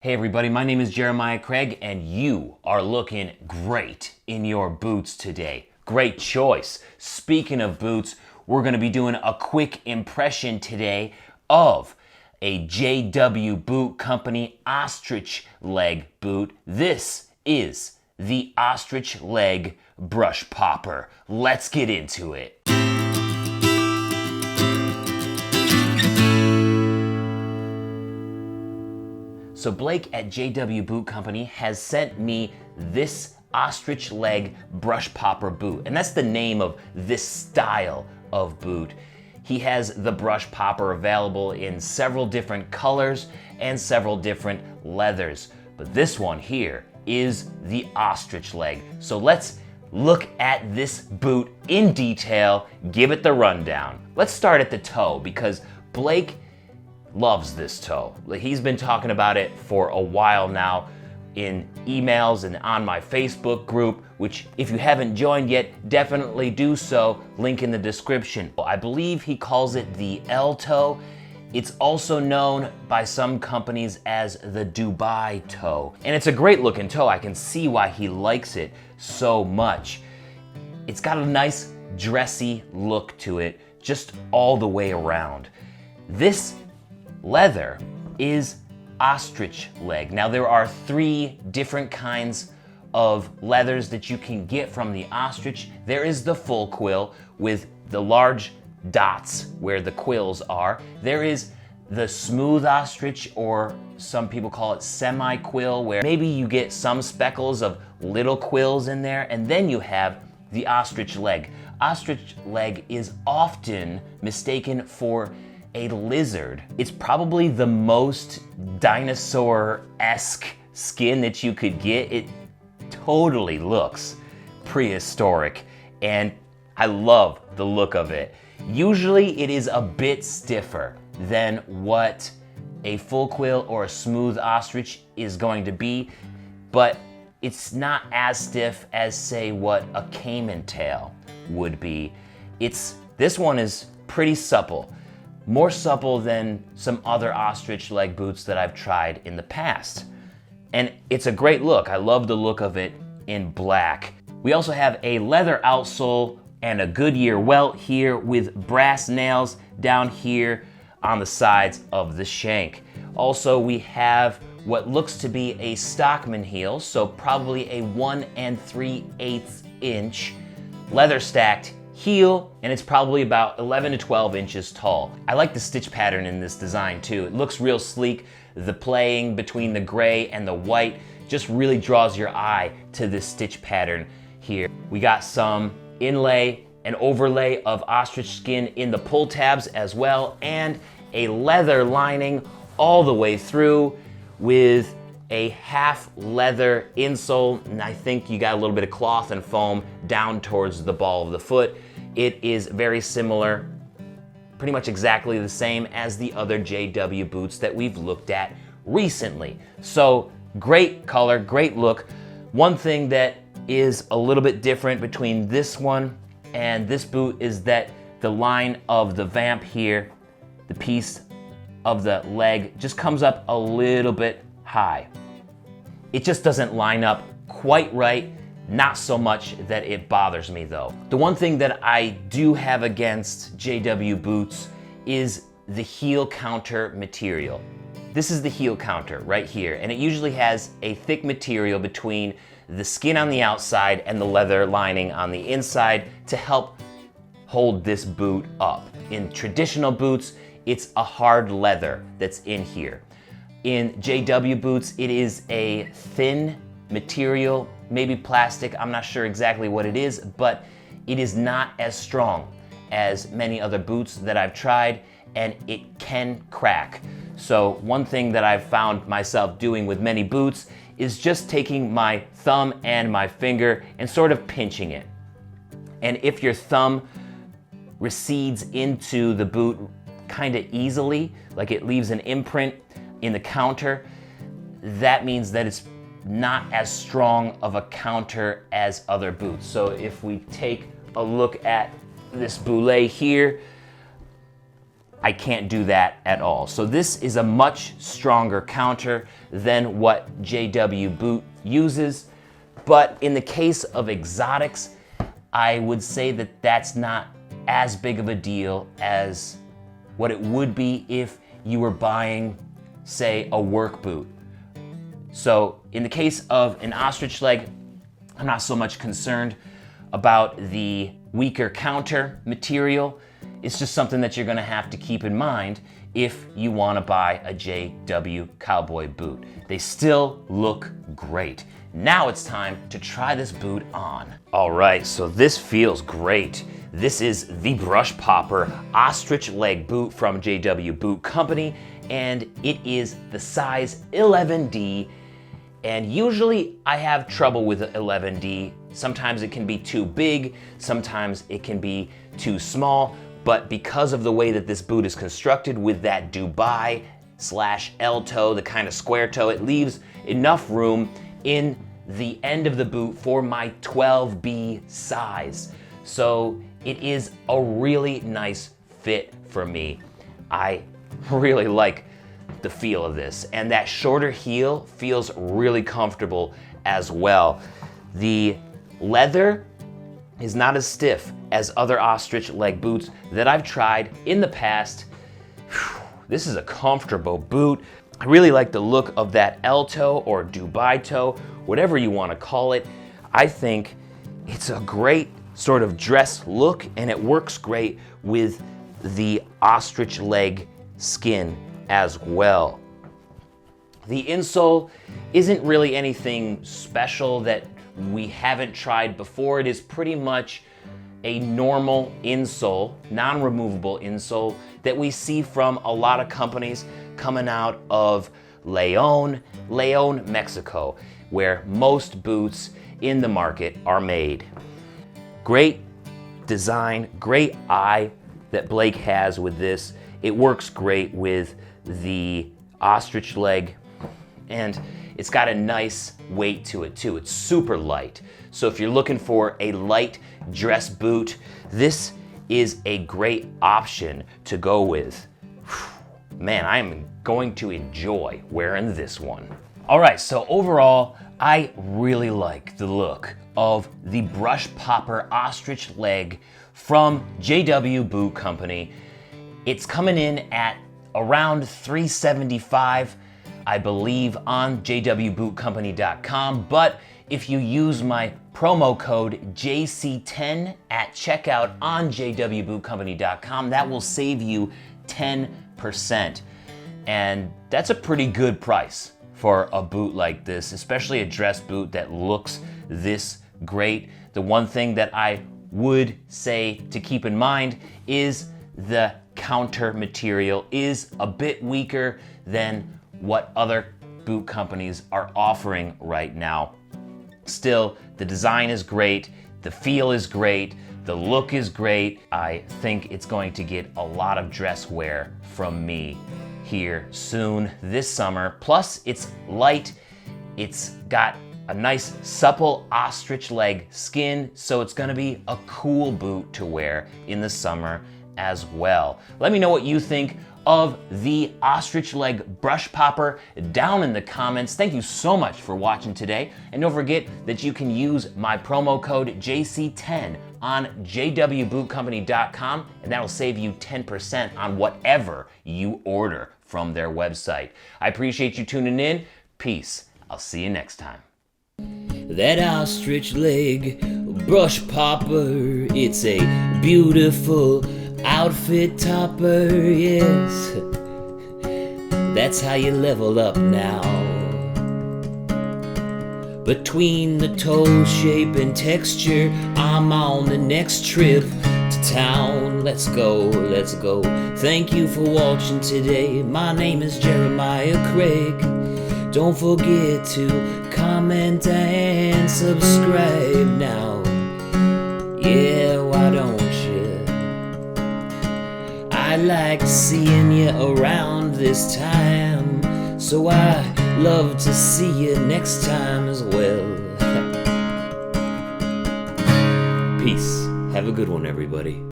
Hey everybody, my name is Jeremiah Craig and you are looking great in your boots today. Great choice. Speaking of boots, we're going to be doing a quick impression today of a JW Boot Company Ostrich leg boot. This is the Ostrich leg brush popper. Let's get into it. So Blake at JW Boot Company has sent me this ostrich leg brush popper boot, and that's the name of this style of boot. He has the brush popper available in several different colors and several different leathers, but this one here is the ostrich leg. So let's look at this boot in detail, give it the rundown. Let's start at the toe because Blake loves this toe. He's been talking about it for a while now in emails and on my Facebook group, which if you haven't joined yet, definitely do so. Link in the description. I believe he calls it the L toe. It's also known by some companies as the Dubai toe. And it's a great looking toe. I can see why he likes it so much. It's got a nice dressy look to it, just all the way around. This leather is ostrich leg. Now there are 3 different kinds of leathers that you can get from the ostrich. There is the full quill with the large dots where the quills are. There is the smooth ostrich, or some people call it semi-quill, where maybe you get some speckles of little quills in there, and then you have the ostrich leg. Ostrich leg is often mistaken for a lizard. It's probably the most dinosaur-esque skin that you could get. It totally looks prehistoric, and I love the look of it. Usually it is a bit stiffer than what a full quill or a smooth ostrich is going to be, but it's not as stiff as, say, what a caiman tail would be. This one is pretty supple. More supple than some other ostrich leg boots that I've tried in the past. And it's a great look. I love the look of it in black. We also have a leather outsole and a Goodyear welt here with brass nails down here on the sides of the shank. Also, we have what looks to be a Stockman heel, so probably a 1 3/8 inch leather stacked heel, and it's probably about 11 to 12 inches tall. I like the stitch pattern in this design too. It looks real sleek. The playing between the gray and the white just really draws your eye to this stitch pattern here. We got some inlay and overlay of ostrich skin in the pull tabs as well, and a leather lining all the way through with a half leather insole, and I think you got a little bit of cloth and foam down towards the ball of the foot. It is very similar, pretty much exactly the same as the other JW boots that we've looked at recently. So great color, great look. One thing that is a little bit different between this one and this boot is that the line of the vamp here, the piece of the leg, just comes up a little bit high. It just doesn't line up quite right, not so much that it bothers me though. The one thing that I do have against JW boots is the heel counter material. This is the heel counter right here, and it usually has a thick material between the skin on the outside and the leather lining on the inside to help hold this boot up. In traditional boots, it's a hard leather that's in here. In JW boots, it is a thin material, maybe plastic, I'm not sure exactly what it is, but it is not as strong as many other boots that I've tried, and it can crack. So one thing that I've found myself doing with many boots is just taking my thumb and my finger and sort of pinching it. And if your thumb recedes into the boot kind of easily, like it leaves an imprint in the counter, that means that it's not as strong of a counter as other boots. So if we take a look at this bootleg here, I can't do that at all. So this is a much stronger counter than what JW Boot uses. But in the case of exotics, I would say that that's not as big of a deal as what it would be if you were buying, say, a work boot. So in the case of an ostrich leg, I'm not so much concerned about the weaker counter material. It's just something that you're gonna have to keep in mind if you wanna buy a JW Cowboy boot. They still look great. Now it's time to try this boot on. All right, so this feels great. This is the Brush Popper Ostrich Leg boot from JW Boot Company, and it is the size 11D. And usually I have trouble with 11D. Sometimes it can be too big, sometimes it can be too small, but because of the way that this boot is constructed with that Dubai/L toe, the kind of square toe, it leaves enough room in the end of the boot for my 12B size. So it is a really nice fit for me. I really like the feel of this, and that shorter heel feels really comfortable as well. The leather is not as stiff as other ostrich leg boots that I've tried in the past. This is a comfortable boot. I really like the look of that L toe or Dubai toe, whatever you want to call it. I think it's a great sort of dress look, and it works great with the ostrich leg skin as well. The insole isn't really anything special that we haven't tried before. It is pretty much a normal insole, non-removable insole that we see from a lot of companies coming out of León, Mexico, where most boots in the market are made. Great design, great eye that Blake has with this. It works great with the ostrich leg, and it's got a nice weight to it too. It's super light. So if you're looking for a light dress boot, this is a great option to go with. Man, I am going to enjoy wearing this one. All right, so overall, I really like the look of the Brush Popper Ostrich Leg from JW Boot Company. It's coming in at around $375, I believe, on jwbootcompany.com, but if you use my promo code JC10 at checkout on jwbootcompany.com, that will save you 10%. And that's a pretty good price for a boot like this, especially a dress boot that looks this great. The one thing that I would say to keep in mind is the counter material is a bit weaker than what other boot companies are offering right now. Still, the design is great, the feel is great, the look is great. I think it's going to get a lot of dress wear from me here soon this summer. Plus, it's light, it's got a nice supple ostrich leg skin, so it's gonna be a cool boot to wear in the summer as well. Let me know what you think of the ostrich leg brush popper down in the comments. Thank you so much for watching today, and don't forget that you can use my promo code JC10 on jwbootcompany.com, and that'll save you 10% on whatever you order from their website. I appreciate you tuning in. Peace. I'll see you next time. That ostrich leg brush popper, it's a beautiful outfit topper, yes. That's how you level up now. Between the toe shape and texture, I'm on the next trip to town. Let's go, let's go. Thank you for watching today. My name is Jeremiah Craig. Don't forget to comment and subscribe now. Yeah, why don't you? I like seeing you around this time, so I love to see you next time as well. Peace. Have a good one, everybody.